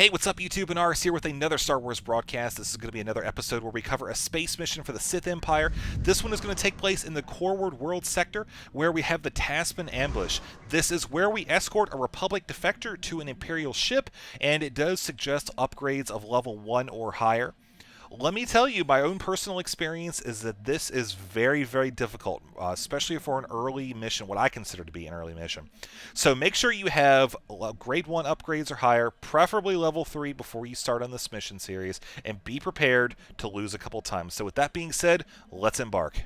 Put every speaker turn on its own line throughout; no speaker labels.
Hey, what's up YouTube? And Ars here with another Star Wars broadcast. This is going to be another episode where we cover a space mission for the Sith Empire. This one is going to take place in the Corward World sector, where we have the Taspan Ambush. This is where we escort a Republic defector to an Imperial ship, and it does suggest upgrades of level 1 or higher. Let me tell you, my own personal experience is that this is very, very difficult, especially for an early mission, what I consider to be an early mission. So make sure you have grade 1 upgrades or higher, preferably level 3 before you start on this mission series, and be prepared to lose a couple times. So with that being said, let's embark.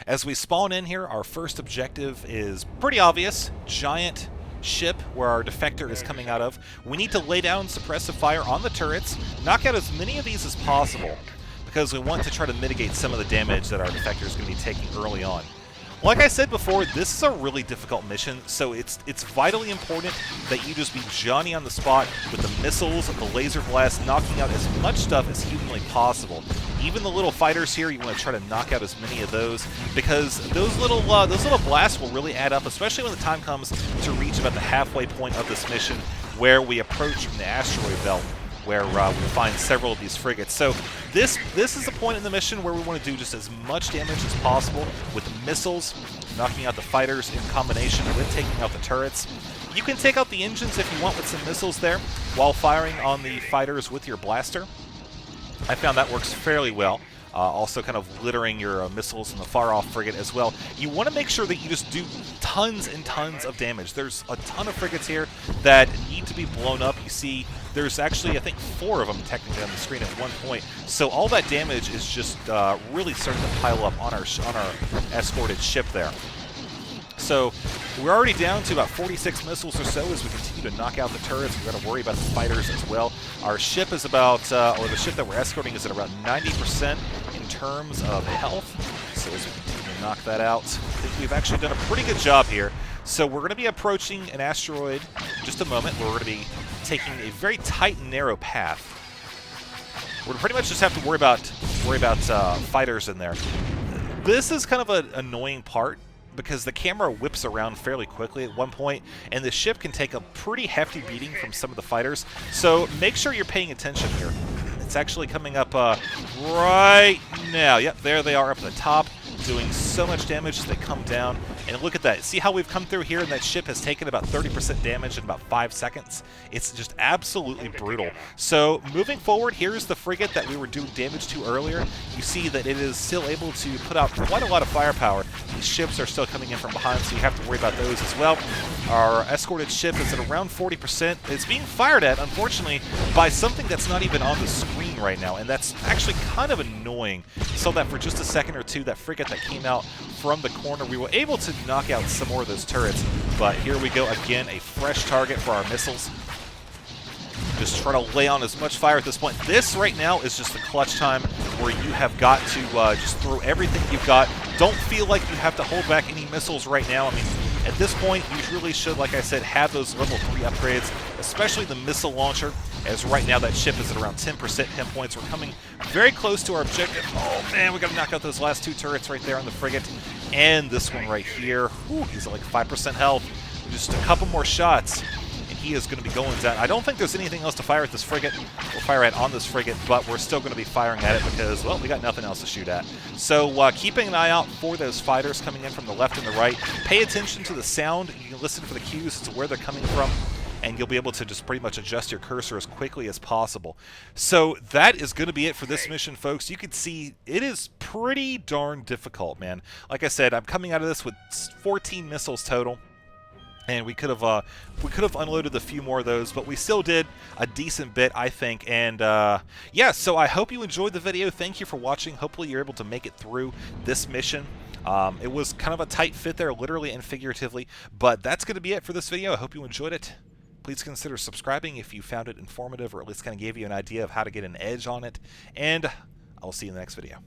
As we spawn in here, our first objective is pretty obvious: giant ship where our defector is coming out of. We need to lay down suppressive fire on the turrets, knock out as many of these as possible, because we want to try to mitigate some of the damage that our defector is going to be taking early on. Like I said before, this is a really difficult mission, so it's vitally important that you just be Johnny on the spot with the missiles, the laser blast, knocking out as much stuff as humanly possible. Even the little fighters here, you want to try to knock out as many of those, because those little blasts will really add up, especially when the time comes to reach about the halfway point of this mission, where we approach from the asteroid belt, where we find several of these frigates. So this is the point in the mission where we want to do just as much damage as possible with the missiles, knocking out the fighters in combination with taking out the turrets. You can take out the engines if you want with some missiles there, while firing on the fighters with your blaster. I found that works fairly well. Also kind of littering your missiles in the far-off frigate as well. You want to make sure that you just do tons and tons of damage. There's a ton of frigates here that need to be blown up. You see, there's actually, I think, 4 of them technically on the screen at one point. So all that damage is just really starting to pile up on our escorted ship there. So we're already down to about 46 missiles or so as we continue to knock out the turrets. We've got to worry about the fighters as well. Our ship is about, or the ship that we're escorting is at around 90% in terms of health. So as we continue to knock that out, I think we've actually done a pretty good job here. So we're going to be approaching an asteroid in just a moment, where we're going to be taking a very tight and narrow path. We're pretty much just have to worry about fighters in there. This is kind of an annoying part, because the camera whips around fairly quickly at one point, and the ship can take a pretty hefty beating from some of the fighters. So make sure you're paying attention here. It's actually coming up right now. Yep, there they are up at the top, doing so much damage as they come down. And look at that. See how we've come through here, and that ship has taken about 30% damage in about 5 seconds? It's just absolutely brutal. So moving forward, here's the frigate that we were doing damage to earlier. You see that it is still able to put out quite a lot of firepower. These ships are still coming in from behind, so you have to worry about those as well. Our escorted ship is at around 40%. It's being fired at, unfortunately, by something that's not even on the screen right now, and that's actually kind of annoying. You saw that for just a second or two, that frigate that came out from the corner. We were able to knock out some more of those turrets, but here we go again, a fresh target for our missiles. Just try to lay on as much fire at this point. This right now is just the clutch time where you have got to just throw everything you've got. Don't feel like you have to hold back any missiles right now. I mean, at this point, you really should, like I said, have those level 3 upgrades, especially the missile launcher, as right now that ship is at around 10% hit points. We're coming very close to our objective. Oh man, we got to knock out those last 2 turrets right there on the frigate. And this one right here, whew, he's at like 5% health. Just a couple more shots, and he is going to be going down. I don't think there's anything else to fire at this frigate, or fire at on this frigate, but we're still going to be firing at it because, well, we got nothing else to shoot at. So keeping an eye out for those fighters coming in from the left and the right. Pay attention to the sound. You can listen for the cues as to where they're coming from, and you'll be able to just pretty much adjust your cursor as quickly as possible. So that is going to be it for this mission, folks. You can see it is pretty darn difficult, man. Like I said, I'm coming out of this with 14 missiles total, and we could have unloaded a few more of those, but we still did a decent bit, I think. And yeah, so I hope you enjoyed the video. Thank you for watching. Hopefully you're able to make it through this mission. It was kind of a tight fit there, literally and figuratively, but that's going to be it for this video. I hope you enjoyed it. Please consider subscribing if you found it informative, or at least kind of gave you an idea of how to get an edge on it. And I'll see you in the next video.